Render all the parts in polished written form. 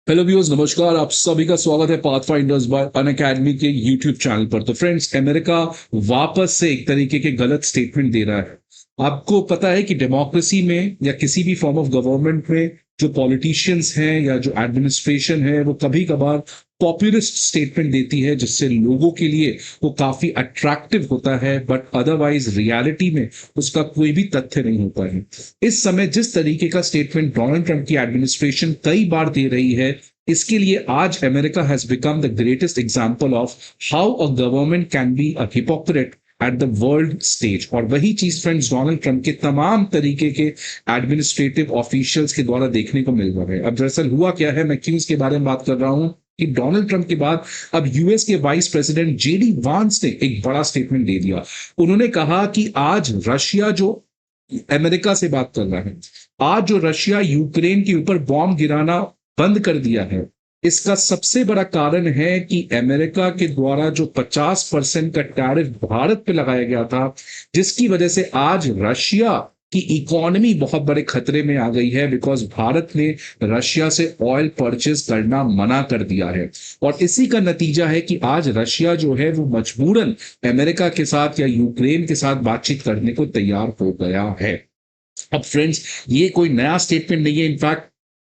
Hello viewers, नमस्कार। आप सभी का स्वागत है पाथफाइंडर्स बाय अनअकैडमी के यूट्यूब चैनल पर। तो फ्रेंड्स, अमेरिका वापस से एक तरीके के गलत स्टेटमेंट दे रहा है। आपको पता है कि डेमोक्रेसी में या किसी भी फॉर्म ऑफ गवर्नमेंट में जो पॉलिटिशियंस हैं या जो एडमिनिस्ट्रेशन है वो कभी कभार पॉपुलिस्ट स्टेटमेंट देती है, जिससे लोगों के लिए वो काफी अट्रैक्टिव होता है, बट अदरवाइज रियलिटी में उसका कोई भी तथ्य नहीं होता है। इस समय जिस तरीके का स्टेटमेंट डोनाल्ड ट्रंप की एडमिनिस्ट्रेशन कई बार दे रही है, इसके लिए आज America has become the greatest example of how a government can be a hypocrite at the world stage. और वही चीज फ्रेंड्स डोनाल्ड ट्रंप के तमाम तरीके के एडमिनिस्ट्रेटिव ऑफिशियल्स के द्वारा देखने को मिल रहा है। अब दरअसल हुआ क्या है, मैं क्यों इसके बारे में बात कर रहा हूं कि डोनाल्ड ट्रंप के बाद अब यूएस के वाइस प्रेसिडेंट जेडी वांस ने एक बड़ा स्टेटमेंट दे दिया। उन्होंने कहा कि आज रशिया जो अमेरिका से बात कर रहा है, आज जो रशिया यूक्रेन के ऊपर बॉम्ब गिराना बंद कर दिया है, इसका सबसे बड़ा कारण है कि अमेरिका के द्वारा जो 50% का टैरिफ भारत पे लगाया गया था, जिसकी वजह से आज रशिया की इकोनॉमी बहुत बड़े खतरे में आ गई है, बिकॉज भारत ने रशिया से ऑयल परचेज करना मना कर दिया है। और इसी का नतीजा है कि आज रशिया जो है वो मजबूरन अमेरिका के साथ या यूक्रेन के साथ बातचीत करने को तैयार हो गया है। अब फ्रेंड्स, ये कोई नया स्टेटमेंट नहीं है। इनफैक्ट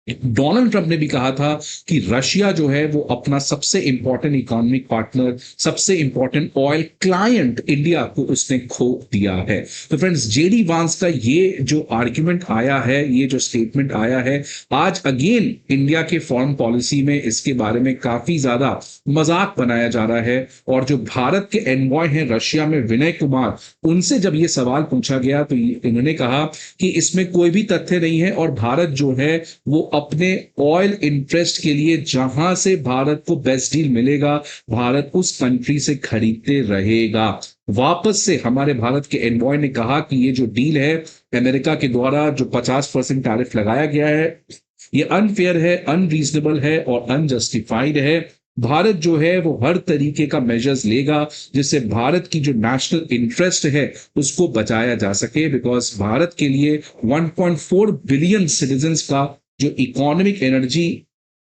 डोनाल्ड ट्रंप ने भी कहा था कि रशिया जो है वो अपना सबसे इंपॉर्टेंट इकोनॉमिक पार्टनर, सबसे इंपॉर्टेंट ऑयल क्लाइंट इंडिया को उसने खो दिया है। तो फ्रेंड्स, जेडी वांस का ये जो आर्ग्यूमेंट आया है, ये जो स्टेटमेंट आया है, आज अगेन इंडिया के फॉरेन पॉलिसी में इसके बारे में काफी ज्यादा मजाक बनाया जा रहा है। और जो भारत के एनवॉय हैं रशिया में, विनय कुमार, उनसे जब ये सवाल पूछा गया तो इन्होंने कहा कि इसमें कोई भी तथ्य नहीं है और भारत जो है वो अपने ऑयल इंटरेस्ट के लिए जहां से भारत को बेस्ट डील मिलेगा, भारत उस कंट्री से खरीदते रहेगा। वापस से हमारे भारत के एनवॉय ने कहा कि ये जो डील है अमेरिका के द्वारा जो 50% टैरिफ लगाया गया है, ये अनफेयर है, अनरीजनेबल है और अनजस्टिफाइड है। भारत जो है वो हर तरीके का मेजर्स लेगा जिससे भारत की जो नेशनल इंटरेस्ट है उसको बचाया जा सके, बिकॉज भारत के लिए 1.4 बिलियन सिटीजन्स का जो इकोनॉमिक एनर्जी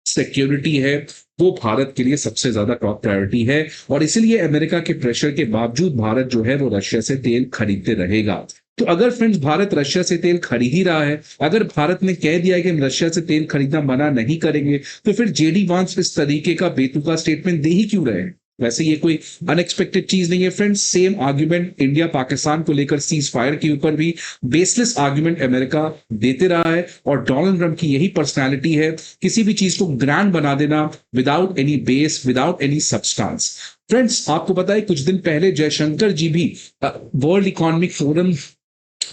सिक्योरिटी है वो भारत के लिए सबसे ज्यादा टॉप प्रायोरिटी है। और इसलिए अमेरिका के प्रेशर के बावजूद भारत जो है वो रशिया से तेल खरीदते रहेगा। तो अगर फ्रेंड्स भारत रशिया से तेल खरीद ही रहा है, अगर भारत ने कह दिया है कि हम रशिया से तेल खरीदना मना नहीं करेंगे, तो फिर जेडी वांस इस तरीके का बेतुका स्टेटमेंट दे ही क्यों रहे हैं? वैसे ये कोई अनएक्सपेक्टेड चीज नहीं है friends. Same argument India Pakistan को लेकर सीज फायर के ऊपर भी बेसलेस आर्ग्यूमेंट अमेरिका देते रहा है। और डोनाल्ड ट्रंप की यही पर्सनालिटी है, किसी भी चीज को ग्रैंड बना देना without any base, without any substance. Friends, आपको पता है कुछ दिन पहले जयशंकर जी भी world economic forum,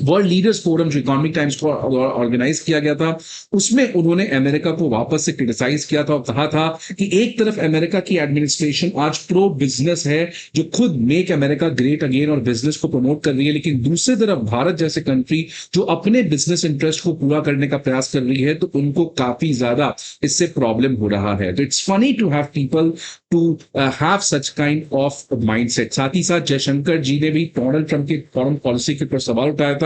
world leaders forum जो इकोनॉमिक टाइम्स को ऑर्गेनाइज किया गया था, उसमें उन्होंने अमेरिका को वापस से क्रिटिसाइज किया था और कहा था कि एक तरफ अमेरिका की एडमिनिस्ट्रेशन आज प्रो बिजनेस है, जो खुद मेक अमेरिका ग्रेट अगेन और बिजनेस को प्रमोट कर रही है, लेकिन दूसरी तरफ भारत जैसे कंट्री जो अपने बिजनेस इंटरेस्ट को पूरा करने का प्रयास कर रही है, तो उनको काफी ज्यादा इससे प्रॉब्लम हो रहा है। तो it's funny to have people to have such kind of mindset. साथ ही साथ जयशंकर जी ने भी डोनाल्ड ट्रंप की फॉरेन पॉलिसी के ऊपर सवाल उठाया था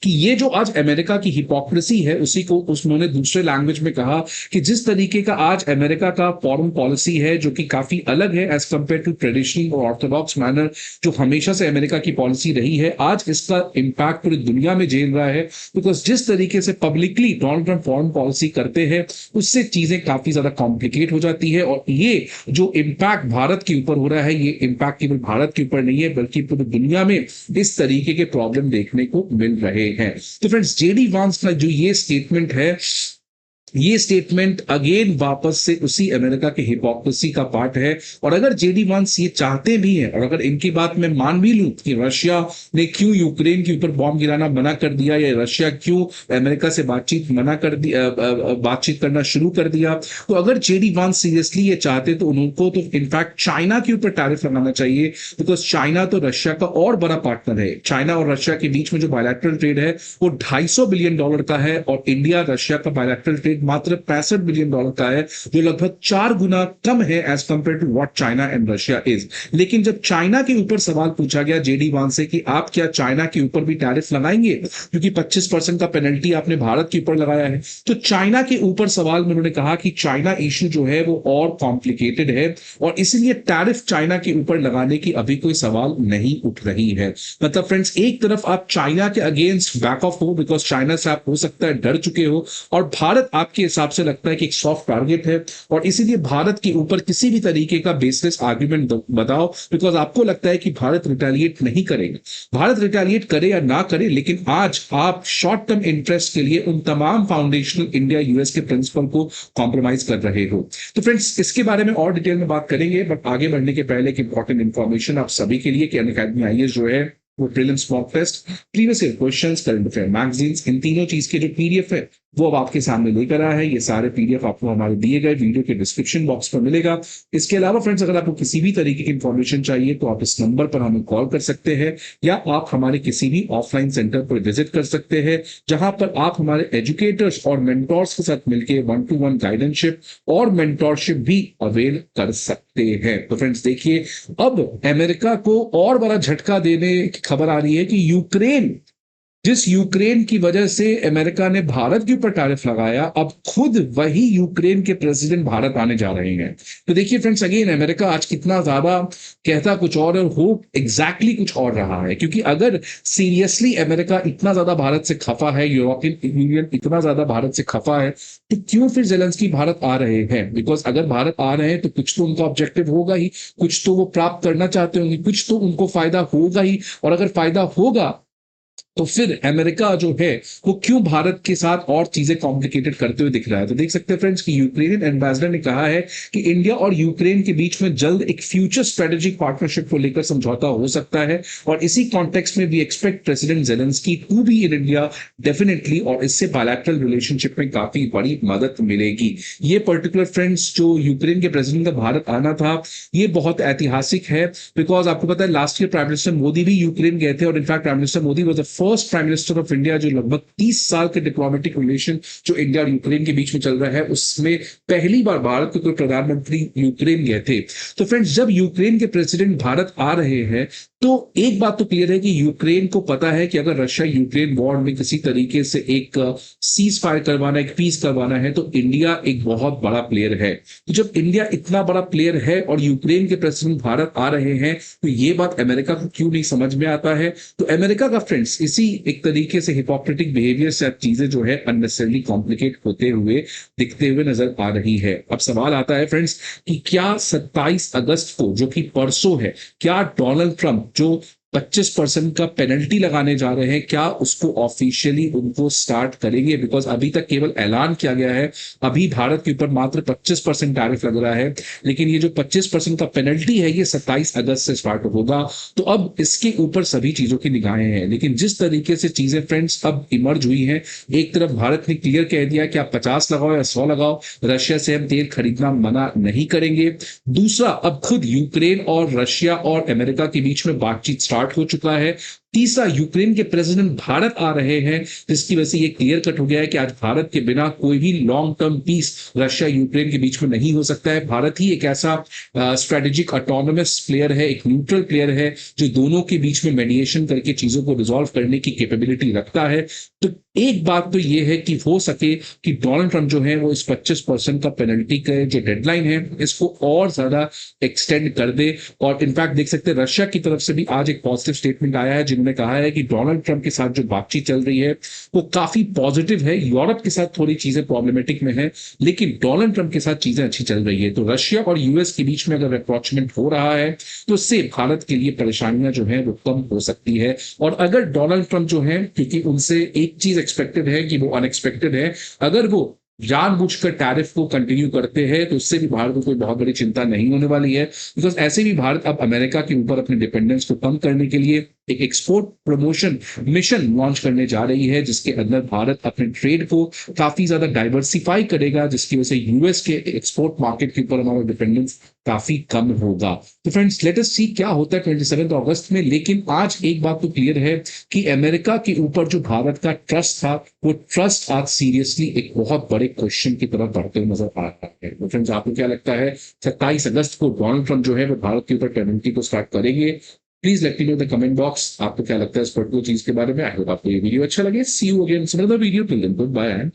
कि ये जो आज अमेरिका की हिपोक्रेसी है, उसी को उन्होंने दूसरे लैंग्वेज में कहा कि जिस तरीके का आज अमेरिका का फॉरेन पॉलिसी है, जो कि काफी अलग है एज कंपेयर टू ट्रेडिशनल और ऑर्थोडॉक्स मैनर जो हमेशा से अमेरिका की पॉलिसी रही है, आज इसका इंपैक्ट पूरी दुनिया में झेल रहा है। बिकॉज जिस तरीके से publicly Donald Trump foreign policy करते हैं, उससे चीजें काफी ज्यादा कॉम्प्लिकेट हो जाती है। और ये जो इंपैक्ट भारत के ऊपर हो रहा है, ये इंपैक्ट केवल भारत के ऊपर नहीं है बल्कि पूरी दुनिया में इस तरीके के प्रॉब्लम देखने को मिल रहे हैं। तो फ्रेंड्स, जेडी वांस का जो ये स्टेटमेंट है, ये स्टेटमेंट अगेन वापस से उसी अमेरिका के हिपोक्रेसी का पार्ट है। और अगर जेडी वांस ये चाहते भी हैं, और अगर इनकी बात मैं मान भी लूं कि रशिया ने क्यों यूक्रेन के ऊपर बॉम्ब गिराना मना कर दिया, या रशिया क्यों अमेरिका से बातचीत मना कर दी, बातचीत करना शुरू कर दिया, तो अगर जेडी वांस सीरियसली ये चाहते तो उनको तो इनफैक्ट चाइना के ऊपर टैरिफ लगाना चाहिए, बिकॉज चाइना तो रशिया का और बड़ा पार्टनर है। चाइना और रशिया के बीच में जो बायलैटरल ट्रेड है वो $250 बिलियन का है, और इंडिया रशिया का बायलैटरल ट्रेड मार्केट मात्र $65 बिलियन का है, जो लगभग 4 गुना कम है as compare to what China and Russia is. लेकिन जब चाइना के ऊपर सवाल पूछा गया जेडी वान से कि आप क्या चाइना के ऊपर भी टैरिफ लगाएंगे, क्योंकि 25% का पेनल्टी आपने भारत के ऊपर लगाया है, तो चाइना के ऊपर सवाल में उन्होंने कहा कि चाइना इश्यू जो है वो और कॉम्प्लिकेटेड है और इसलिए टैरिफ चाइना के ऊपर लगाने की अभी कोई सवाल नहीं उठ रही है। मतलब फ्रेंड्स, एक तरफ आप चाइना के अगेंस्ट बैक ऑफ हो बिकॉज चाइना से आप हो सकता है डर चुके हो, और भारत आपके हिसाब से लगता है कि एक सॉफ्ट टारगेट है और इसीलिए भारत के ऊपर किसी भी तरीके का बेसलेस आर्ग्यूमेंट बताओ, बिकॉज आपको लगता है कि भारत रिटेलिएट नहीं करेगा। भारत रिटेलिएट करे या ना करे, लेकिन आज आप शॉर्ट टर्म इंटरेस्ट के लिए उन तमाम फाउंडेशनल इंडिया यूएस के प्रिंसिपल को कॉम्प्रोमाइज कर रहे हो। तो फ्रेंड्स, इसके बारे में और डिटेल में बात करेंगे, बट आगे बढ़ने के पहले एक इंपॉर्टेंट इंफॉर्मेशन आप सभी के लिए कि अनअकैडमी आईएएस जो है वो prelims mock test, previous year questions, current affair magazines, इन तीनों चीज के जो पीडीएफ है वो अब आपके सामने लेकर आया है। ये सारे पीडीएफ आपको हमारे दिए गए वीडियो के डिस्क्रिप्शन बॉक्स पर मिलेगा। इसके अलावा फ्रेंड्स, अगर आपको किसी भी तरीके की इंफॉर्मेशन चाहिए तो आप इस नंबर पर हमें कॉल कर सकते हैं या आप हमारे किसी भी ऑफलाइन सेंटर पर विजिट कर सकते हैं, जहां पर आप हमारे एजुकेटर्स और मेंटोर्स के साथ मिलकर 1-to-1 गाइडेंसशिप और मेंटोरशिप भी अवेल कर सकते हैं। तो फ्रेंड्स देखिए, अब अमेरिका को और बड़ा झटका देने की खबर आ रही है कि जिस यूक्रेन की वजह से अमेरिका ने भारत के ऊपर टैरिफ लगाया, अब खुद वही यूक्रेन के प्रेसिडेंट भारत आने जा रहे हैं। तो देखिए फ्रेंड्स, अगेन अमेरिका आज कितना ज्यादा कहता कुछ और हो एग्जैक्टली कुछ और रहा है, क्योंकि अगर सीरियसली अमेरिका इतना ज्यादा भारत से खफा है, यूरोपियन यूनियन इतना ज्यादा भारत से खफा है, तो क्यों फिर जेलेंस्की भारत आ रहे हैं? बिकॉज अगर भारत आ रहे हैं तो कुछ तो उनका ऑब्जेक्टिव होगा ही, कुछ तो वो प्राप्त करना चाहते होंगे, कुछ तो उनको फायदा होगा ही, और अगर फायदा होगा तो फिर अमेरिका जो है वो क्यों भारत के साथ और चीजें कॉम्प्लिकेटेड करते हुए दिख रहा है। तो देख सकते हैं फ्रेंड्स कि यूक्रेनियन एम्बेसडर ने कहा है कि इंडिया और यूक्रेन के बीच में जल्द एक फ्यूचर स्ट्रेटेजिक पार्टनरशिप को लेकर समझौता हो सकता है, और इसी कॉन्टेक्स्ट में we expect president Zelensky to be in India definitely, और इससे बायलैटरल रिलेशनशिप में काफी बड़ी मदद मिलेगी। ये पर्टिकुलर फ्रेंड्स जो यूक्रेन के प्रेसिडेंट का भारत आना था, ये बहुत ऐतिहासिक है, बिकॉज आपको पता है last year prime minister Modi भी यूक्रेन गए थे, और in fact prime minister Modi was the first prime minister of India जो लगभग 30 साल के डिप्लोमेटिक रिलेशन जो इंडिया और यूक्रेन के बीच में चल रहा है, उसमें पहली बार भारत के कोई प्रधानमंत्री यूक्रेन गए थे। तो फ्रेंड्स, जब यूक्रेन के प्रेसिडेंट भारत आ रहे हैं तो एक बात तो क्लियर है कि यूक्रेन को पता है कि अगर रशिया यूक्रेन वॉर में किसी तरीके से एक सीज फायर करवाना, एक पीस करवाना है, तो इंडिया एक बहुत बड़ा प्लेयर है। तो जब इंडिया इतना बड़ा प्लेयर है और यूक्रेन के प्रेसिडेंट भारत आ रहे हैं, तो ये बात अमेरिका को क्यों नहीं समझ में आता है? तो अमेरिका का फ्रेंड्स इसी एक तरीके से हिपोक्रेटिक बिहेवियर से अब चीजें जो है अननेसेसरली कॉम्प्लिकेट होते हुए दिखते हुए नजर आ रही है। अब सवाल आता है फ्रेंड्स कि क्या 27 अगस्त को, जो कि परसों है, क्या डोनाल्ड ट्रंप जो 25% का पेनल्टी लगाने जा रहे हैं, क्या उसको ऑफिशियली उनको स्टार्ट करेंगे? बिकॉज अभी तक केवल ऐलान किया गया है, अभी भारत के ऊपर मात्र 25% टैरिफ लग रहा है, लेकिन ये जो 25% का पेनल्टी है ये 27 अगस्त से स्टार्ट होगा। तो अब इसके ऊपर सभी चीजों की निगाहें हैं, लेकिन जिस तरीके से चीजें फ्रेंड्स अब इमर्ज हुई हैं, एक तरफ भारत ने क्लियर कह दिया कि आप 50 लगाओ या 100 लगाओ, रशिया से हम तेल खरीदना मना नहीं करेंगे। दूसरा, अब खुद यूक्रेन और रशिया और अमेरिका के बीच में बातचीत स्टार्ट हो चुका है। तीसरा, यूक्रेन के प्रेसिडेंट भारत आ रहे हैं, जिसकी वजह से ये क्लियर कट हो गया है कि आज भारत के बिना कोई भी long term peace Russia Ukraine के बीच में नहीं हो सकता है। भारत ही एक ऐसा स्ट्रेटेजिक ऑटोनोमस प्लेयर है, एक न्यूट्रल प्लेयर है, जो दोनों के बीच में मेडिएशन करके चीजों को रिजॉल्व करने की कैपेबिलिटी रखता है। तो एक बात तो ये है कि हो सके कि डोनाल्ड ट्रंप जो है वो इस 25% का पेनल्टी का जो डेडलाइन है इसको और ज्यादा एक्सटेंड कर दे। और इनफैक्ट देख सकते हैं रशिया की तरफ से भी आज एक पॉजिटिव स्टेटमेंट आया है, जिन्होंने कहा है कि डोनाल्ड ट्रंप के साथ जो बातचीत चल रही है वो काफी पॉजिटिव है। यूरोप के साथ थोड़ी चीजें प्रॉब्लमेटिक में है, लेकिन डोनाल्ड ट्रंप के साथ चीजें अच्छी चल रही है। तो रशिया और यूएस के बीच में अगर अप्रोचमेंट हो रहा है तो उससे भारत के लिए परेशानियां जो है वो कम हो सकती है। और अगर डोनाल्ड ट्रंप जो है, क्योंकि उनसे एक चीज एक्सपेक्टेड है कि वो अनएक्सपेक्टेड है, अगर वो जानबूझकर टैरिफ को कंटिन्यू करते हैं तो उससे भी भारत को कोई बहुत बड़ी चिंता नहीं होने वाली है, बिकॉज ऐसे भी भारत अब अमेरिका के ऊपर अपने डिपेंडेंस को कम करने के लिए एक एक्सपोर्ट प्रमोशन मिशन लॉन्च करने जा रही है, जिसके अंदर भारत अपने ट्रेड को काफी ज्यादा डाइवर्सिफाई करेगा, जिसकी वजह से यूएस के एक्सपोर्ट मार्केट के ऊपर हमारा डिपेंडेंस काफी कम होगा। तो फ्रेंड्स, लेट अस सी क्या होता है 27 अगस्त में। लेकिन आज एक बात तो क्लियर है कि अमेरिका के ऊपर जो भारत का ट्रस्ट था, वो ट्रस्ट आज सीरियसली एक बहुत बड़े क्वेश्चन की तरफ बढ़ते हुए नजर आ रहा है। तो फ्रेंड्स, आपको क्या लगता है 27 अगस्त को डोनाल्ड ट्रंप जो है वो भारत के ऊपर पेनल्टी को स्टार्ट करेंगे? Please let me know the comment box, आपको क्या लगता है इस पर्टिकुलर चीज के बारे में। आई होप आपको ये वीडियो अच्छा लगे। See you again some other video, till then goodbye and